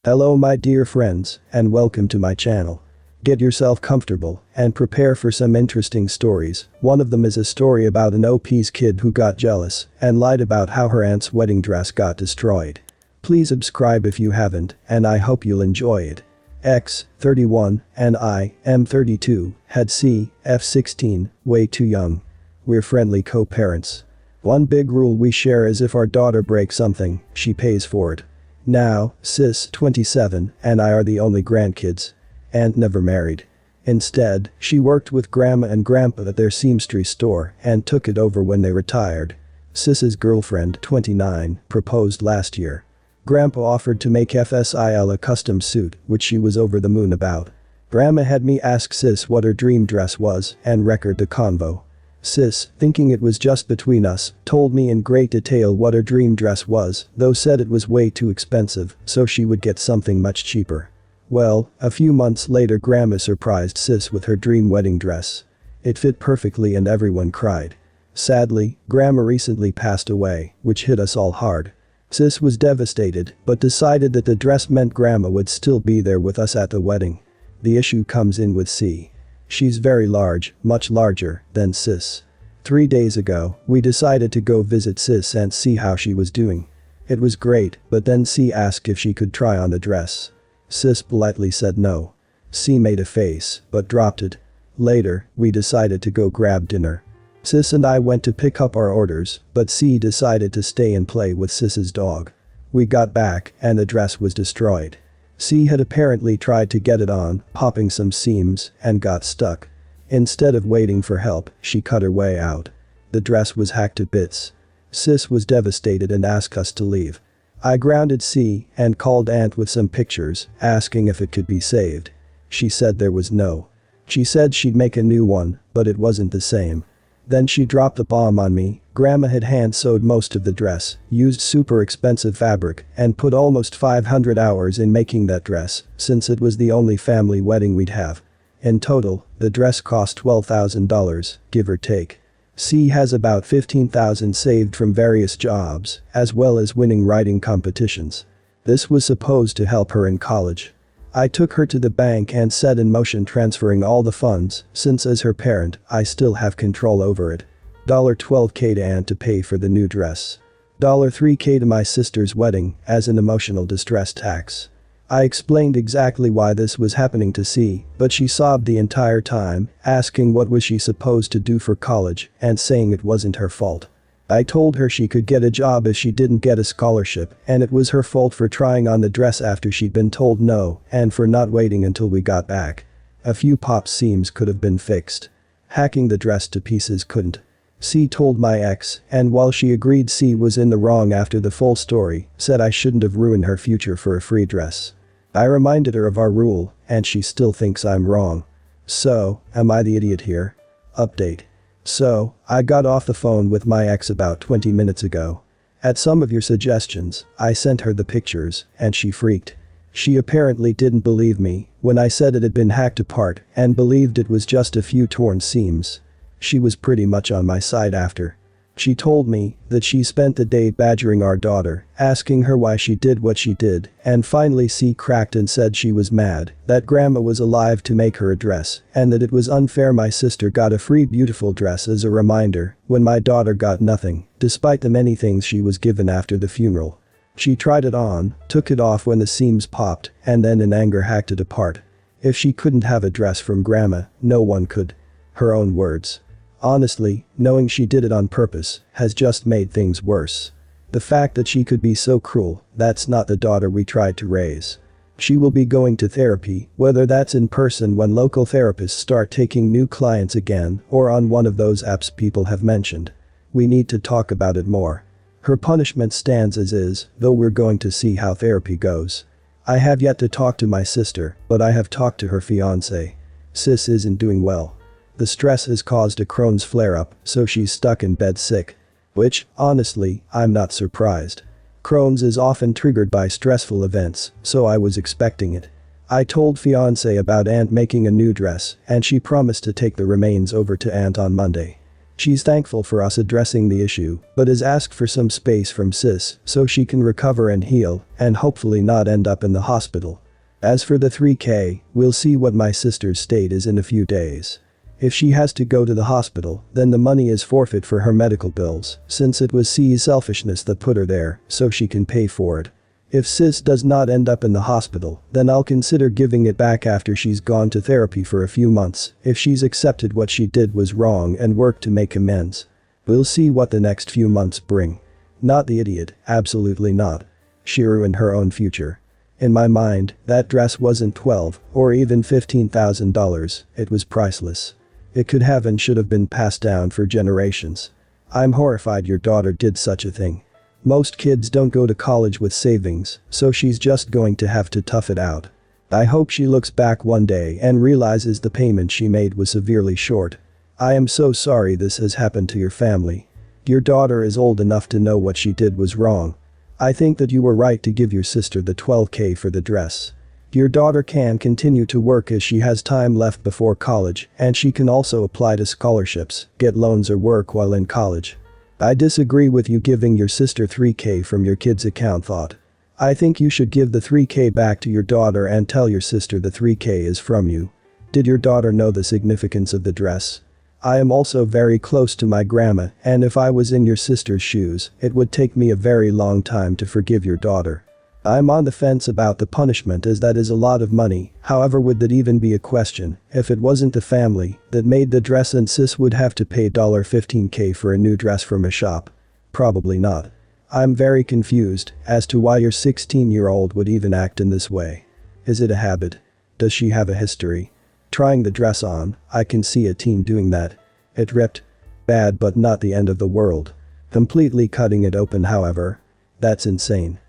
Hello my dear friends, and welcome to my channel. Get yourself comfortable and prepare for some interesting stories. One of them is a story about an OP's kid who got jealous and lied about how her aunt's wedding dress got destroyed. Please subscribe if you haven't, and I hope you'll enjoy it. X, 31, and I, M 32, had C, F 16, way too young. We're friendly co-parents. One big rule we share is if our daughter breaks something, she pays for it. Now, Sis, 27, and I are the only grandkids. Aunt never married. Instead, she worked with Grandma and Grandpa at their seamstry store and took it over when they retired. Sis's girlfriend, 29, proposed last year. Grandpa offered to make FSIL a custom suit, which she was over the moon about. Grandma had me ask Sis what her dream dress was and record the convo. Sis, thinking it was just between us, told me in great detail what her dream dress was, though said it was way too expensive, so she would get something much cheaper. Well, a few months later Grandma surprised Sis with her dream wedding dress. It fit perfectly and everyone cried. Sadly, Grandma recently passed away, which hit us all hard. Sis was devastated, but decided that the dress meant Grandma would still be there with us at the wedding. The issue comes in with C. She's very large, much larger than Sis. 3 days ago, we decided to go visit Sis and see how she was doing. It was great, but then C asked if she could try on the dress. Sis politely said no. C made a face, but dropped it. Later, we decided to go grab dinner. Sis and I went to pick up our orders, but C decided to stay and play with Sis's dog. We got back, and the dress was destroyed. C had apparently tried to get it on, popping some seams, and got stuck. Instead of waiting for help, she cut her way out. The dress was hacked to bits. Sis was devastated and asked us to leave. I grounded C and called Aunt with some pictures, asking if it could be saved. She said there was no. She said she'd make a new one, but it wasn't the same. Then she dropped the bomb on me. Grandma had hand-sewed most of the dress, used super expensive fabric, and put almost 500 hours in making that dress, since it was the only family wedding we'd have. In total, the dress cost $12,000, give or take. C has about $15,000 saved from various jobs, as well as winning writing competitions. This was supposed to help her in college. I took her to the bank and set in motion transferring all the funds, since as her parent, I still have control over it. $12K to Aunt to pay for the new dress. $3K to my sister's wedding, as an emotional distress tax. I explained exactly why this was happening to C, but she sobbed the entire time, asking what was she supposed to do for college, and saying it wasn't her fault. I told her she could get a job if she didn't get a scholarship, and it was her fault for trying on the dress after she'd been told no, and for not waiting until we got back. A few popped seams could have been fixed. Hacking the dress to pieces couldn't. C told my ex, and while she agreed C was in the wrong after the full story, said I shouldn't have ruined her future for a free dress. I reminded her of our rule, and she still thinks I'm wrong. So, am I the idiot here? Update. So, I got off the phone with my ex about 20 minutes ago. At some of your suggestions, I sent her the pictures, and she freaked. She apparently didn't believe me when I said it had been hacked apart and believed it was just a few torn seams. She was pretty much on my side after. She told me that she spent the day badgering our daughter, asking her why she did what she did, and finally C cracked and said she was mad that Grandma was alive to make her a dress and that it was unfair my sister got a free beautiful dress as a reminder when my daughter got nothing, despite the many things she was given after the funeral. She tried it on, took it off when the seams popped, and then in anger hacked it apart. If she couldn't have a dress from Grandma, no one could. Her own words. Honestly, knowing she did it on purpose has just made things worse. The fact that she could be so cruel, that's not the daughter we tried to raise. She will be going to therapy, whether that's in person when local therapists start taking new clients again or on one of those apps people have mentioned. We need to talk about it more. Her punishment stands as is, though we're going to see how therapy goes. I have yet to talk to my sister, but I have talked to her fiancé. Sis isn't doing well. The stress has caused a Crohn's flare-up, so she's stuck in bed sick. Which, honestly, I'm not surprised. Crohn's is often triggered by stressful events, so I was expecting it. I told fiancé about Aunt making a new dress, and she promised to take the remains over to Aunt on Monday. She's thankful for us addressing the issue, but has asked for some space from sis so she can recover and heal, and hopefully not end up in the hospital. As for the 3K, we'll see what my sister's state is in a few days. If she has to go to the hospital, then the money is forfeit for her medical bills, since it was C's selfishness that put her there, so she can pay for it. If sis does not end up in the hospital, then I'll consider giving it back after she's gone to therapy for a few months, if she's accepted what she did was wrong and worked to make amends. We'll see what the next few months bring. Not the idiot, absolutely not. She ruined her own future. In my mind, that dress wasn't $12 or even $15,000, it was priceless. It could have and should have been passed down for generations. I'm horrified your daughter did such a thing. Most kids don't go to college with savings, so she's just going to have to tough it out. I hope she looks back one day and realizes the payment she made was severely short. I am so sorry this has happened to your family. Your daughter is old enough to know what she did was wrong. I think that you were right to give your sister the $12K for the dress. Your daughter can continue to work as she has time left before college, and she can also apply to scholarships, get loans or work while in college. I disagree with you giving your sister $3K from your kid's account thought. I think you should give the $3K back to your daughter and tell your sister the $3K is from you. Did your daughter know the significance of the dress? I am also very close to my grandma, and if I was in your sister's shoes, it would take me a very long time to forgive your daughter. I'm on the fence about the punishment as that is a lot of money, however would that even be a question if it wasn't the family that made the dress and sis would have to pay $15K for a new dress from a shop? Probably not. I'm very confused as to why your 16-year-old would even act in this way. Is it a habit? Does she have a history? Trying the dress on, I can see a teen doing that. It ripped. Bad but not the end of the world. Completely cutting it open however. That's insane.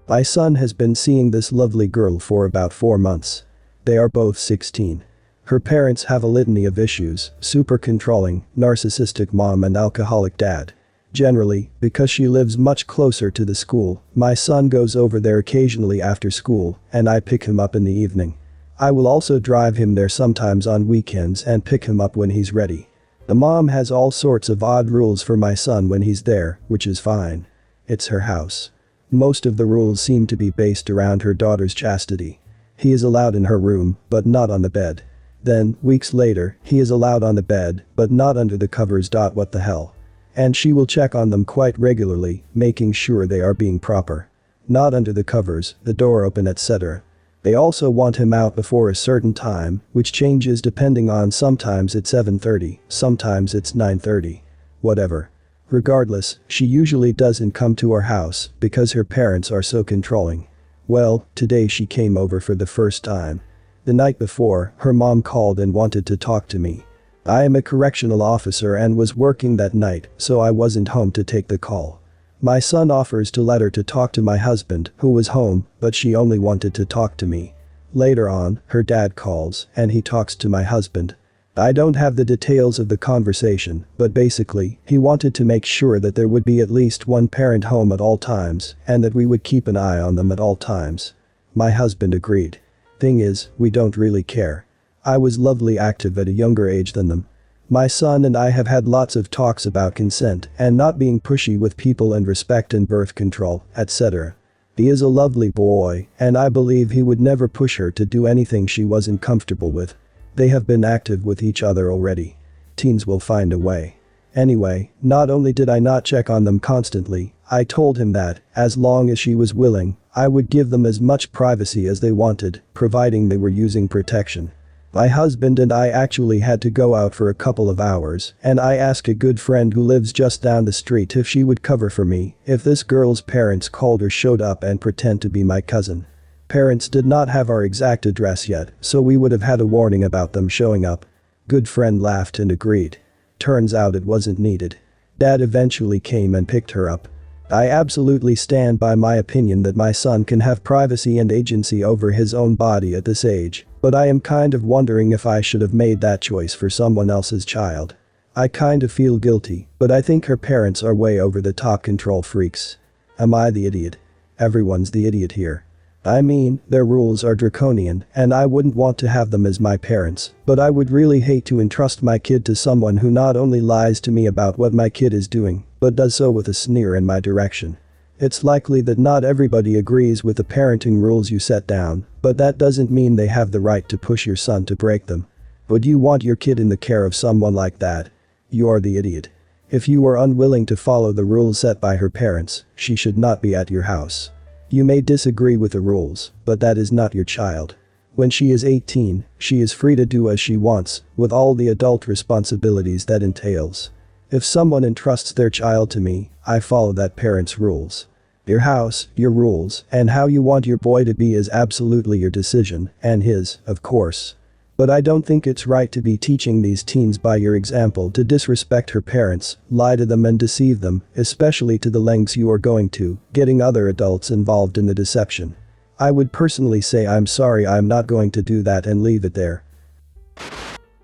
My son has been seeing this lovely girl for about 4 months. They are both 16. Her parents have a litany of issues, super controlling, narcissistic mom and alcoholic dad. Generally, because she lives much closer to the school, my son goes over there occasionally after school, and I pick him up in the evening. I will also drive him there sometimes on weekends and pick him up when he's ready. The mom has all sorts of odd rules for my son when he's there, which is fine. It's her house. Most of the rules seem to be based around her daughter's chastity. He is allowed in her room, but not on the bed. Then, weeks later, he is allowed on the bed, but not under the covers. What the hell? And she will check on them quite regularly, making sure they are being proper. Not under the covers, the door open, etc. They also want him out before a certain time, which changes depending on sometimes it's 7:30, sometimes it's 9:30. Whatever. Regardless, she usually doesn't come to our house because her parents are so controlling. Well, today she came over for the first time. The night before, her mom called and wanted to talk to me. I am a correctional officer and was working that night, so I wasn't home to take the call. My son offers to let her to talk to my husband, who was home, but she only wanted to talk to me. Later on, her dad calls, and he talks to my husband. I don't have the details of the conversation, but basically, he wanted to make sure that there would be at least one parent home at all times, and that we would keep an eye on them at all times. My husband agreed. Thing is, we don't really care. I was lovely active at a younger age than them. My son and I have had lots of talks about consent and not being pushy with people and respect and birth control, etc. He is a lovely boy, and I believe he would never push her to do anything she wasn't comfortable with. They have been active with each other already. Teens will find a way. Anyway, not only did I not check on them constantly, I told him that, as long as she was willing, I would give them as much privacy as they wanted, providing they were using protection. My husband and I actually had to go out for a couple of hours, and I asked a good friend who lives just down the street if she would cover for me if this girl's parents called or showed up and pretend to be my cousin. Parents did not have our exact address yet, so we would have had a warning about them showing up. Good friend laughed and agreed. Turns out it wasn't needed. Dad eventually came and picked her up. I absolutely stand by my opinion that my son can have privacy and agency over his own body at this age, but I am kind of wondering if I should have made that choice for someone else's child. I kind of feel guilty, but I think her parents are way over the top control freaks. Am I the idiot? Everyone's the idiot here. I mean, their rules are draconian, and I wouldn't want to have them as my parents, but I would really hate to entrust my kid to someone who not only lies to me about what my kid is doing, but does so with a sneer in my direction. It's likely that not everybody agrees with the parenting rules you set down, but that doesn't mean they have the right to push your son to break them. Would you want your kid in the care of someone like that? You're the idiot. If you are unwilling to follow the rules set by her parents, she should not be at your house. You may disagree with the rules, but that is not your child. When she is 18, she is free to do as she wants, with all the adult responsibilities that entails. If someone entrusts their child to me, I follow that parent's rules. Your house, your rules, and how you want your boy to be is absolutely your decision, and his, of course. But I don't think it's right to be teaching these teens by your example to disrespect her parents, lie to them and deceive them, especially to the lengths you are going to, getting other adults involved in the deception. I would personally say I'm sorry, I'm not going to do that and leave it there.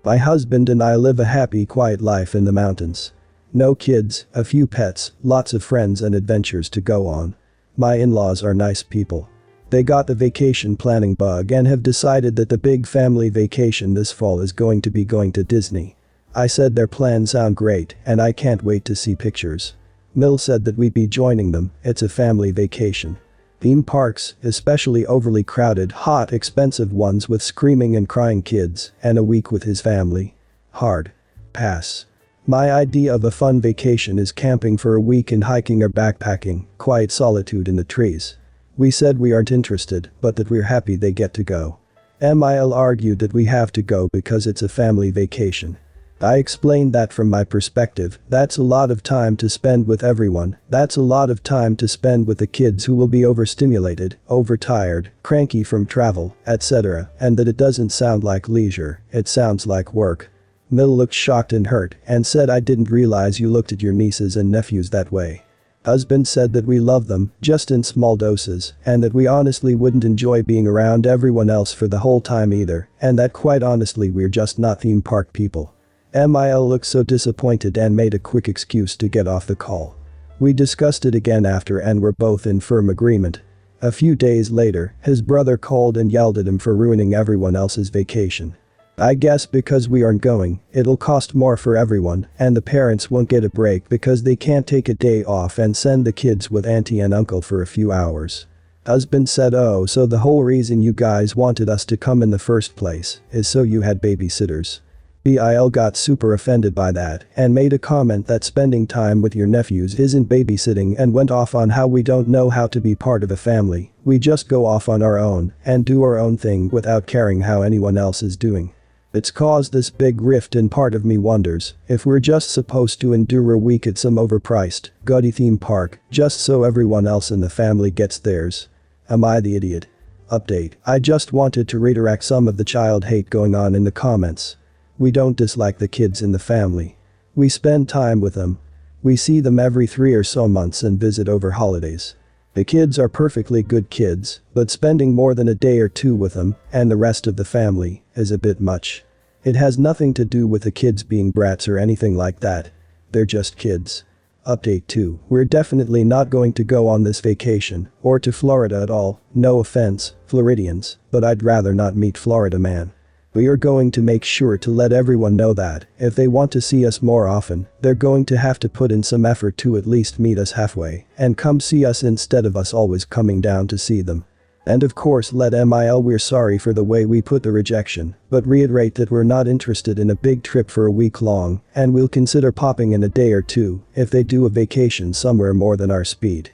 My husband and I live a happy, quiet life in the mountains. No kids, a few pets, lots of friends and adventures to go on. My in-laws are nice people. They got the vacation planning bug and have decided that the big family vacation this fall is going to be going to Disney. I said their plans sound great and I can't wait to see pictures. Mill said that we'd be joining them, it's a family vacation. Theme parks, especially overly crowded, hot, expensive ones with screaming and crying kids, and a week with his family. Hard. Pass. My idea of a fun vacation is camping for a week and hiking or backpacking, quiet solitude in the trees. We said we aren't interested, but that we're happy they get to go. Mil argued that we have to go because it's a family vacation. I explained that from my perspective, that's a lot of time to spend with everyone, that's a lot of time to spend with the kids who will be overstimulated, overtired, cranky from travel, etc., and that it doesn't sound like leisure, it sounds like work. Mill looked shocked and hurt and said I didn't realize you looked at your nieces and nephews that way. Husband said that we love them, just in small doses, and that we honestly wouldn't enjoy being around everyone else for the whole time either, and that quite honestly we're just not theme park people. Mil looked so disappointed and made a quick excuse to get off the call. We discussed it again after and were both in firm agreement. A few days later, his brother called and yelled at him for ruining everyone else's vacation. I guess because we aren't going, it'll cost more for everyone, and the parents won't get a break because they can't take a day off and send the kids with auntie and uncle for a few hours. Husband said, oh, so the whole reason you guys wanted us to come in the first place is so you had babysitters. Bil got super offended by that and made a comment that spending time with your nephews isn't babysitting and went off on how we don't know how to be part of a family, we just go off on our own and do our own thing without caring how anyone else is doing. It's caused this big rift and part of me wonders if we're just supposed to endure a week at some overpriced, gaudy theme park just so everyone else in the family gets theirs. Am I the idiot? Update, I just wanted to redirect some of the child hate going on in the comments. We don't dislike the kids in the family. We spend time with them. We see them every 3 or so months and visit over holidays. The kids are perfectly good kids, but spending more than a day or two with them, and the rest of the family, is a bit much. It has nothing to do with the kids being brats or anything like that. They're just kids. Update 2, we're definitely not going to go on this vacation, or to Florida at all, no offense, Floridians, but I'd rather not meet Florida man. We are going to make sure to let everyone know that, if they want to see us more often, they're going to have to put in some effort to at least meet us halfway, and come see us instead of us always coming down to see them. And of course let Mil we're sorry for the way we put the rejection, but reiterate that we're not interested in a big trip for a week long, and we'll consider popping in a day or two, if they do a vacation somewhere more than our speed.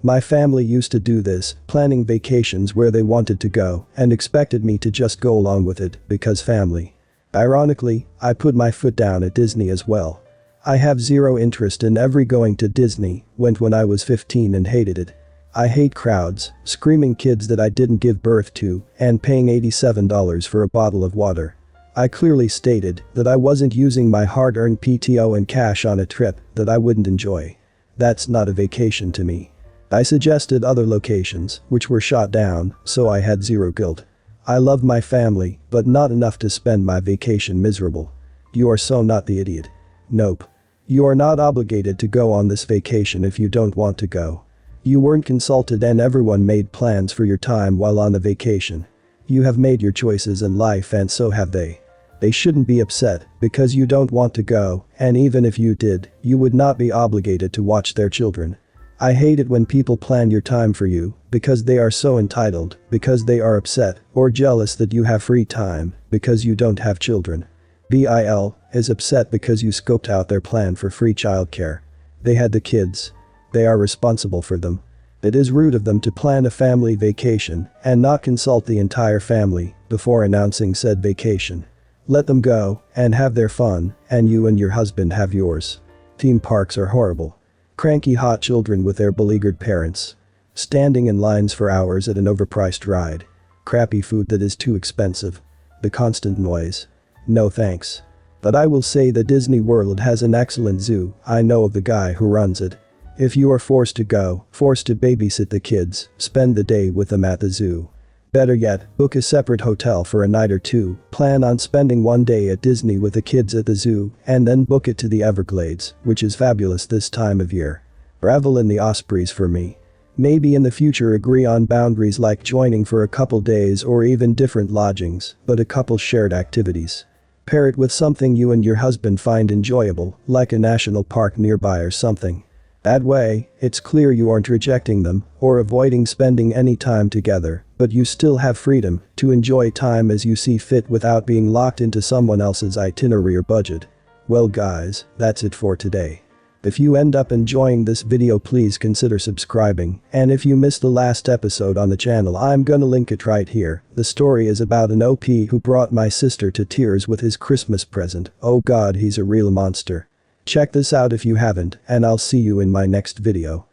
My family used to do this, planning vacations where they wanted to go, and expected me to just go along with it, because family. Ironically, I put my foot down at Disney as well. I have zero interest in ever going to Disney, went when I was 15 and hated it. I hate crowds, screaming kids that I didn't give birth to, and paying $87 for a bottle of water. I clearly stated that I wasn't using my hard-earned PTO and cash on a trip that I wouldn't enjoy. That's not a vacation to me. I suggested other locations, which were shot down, so I had zero guilt. I love my family, but not enough to spend my vacation miserable. You are so not the idiot. Nope. You are not obligated to go on this vacation if you don't want to go. You weren't consulted and everyone made plans for your time while on the vacation. You have made your choices in life and so have they. They shouldn't be upset because you don't want to go, and even if you did, you would not be obligated to watch their children. I hate it when people plan your time for you because they are so entitled, because they are upset or jealous that you have free time because you don't have children. FSIL is upset because you scoped out their plan for free childcare. They had the kids. They are responsible for them. It is rude of them to plan a family vacation and not consult the entire family before announcing said vacation. Let them go and have their fun, and you and your husband have yours. Theme parks are horrible. Cranky hot children with their beleaguered parents. Standing in lines for hours at an overpriced ride. Crappy food that is too expensive. The constant noise. No thanks. But I will say that Disney World has an excellent zoo. I know of the guy who runs it. If you are forced to go, forced to babysit the kids, spend the day with them at the zoo. Better yet, book a separate hotel for a night or two, plan on spending one day at Disney with the kids at the zoo, and then book it to the Everglades, which is fabulous this time of year. Revel in the Ospreys for me. Maybe in the future agree on boundaries like joining for a couple days or even different lodgings, but a couple shared activities. Pair it with something you and your husband find enjoyable, like a national park nearby or something. That way, it's clear you aren't rejecting them or avoiding spending any time together, but you still have freedom to enjoy time as you see fit without being locked into someone else's itinerary or budget. Well guys, that's it for today. If you end up enjoying this video, please consider subscribing, and if you missed the last episode on the channel, I'm gonna link it right here. The story is about an OP who brought my sister to tears with his Christmas present. Oh god, he's a real monster. Check this out if you haven't, and I'll see you in my next video.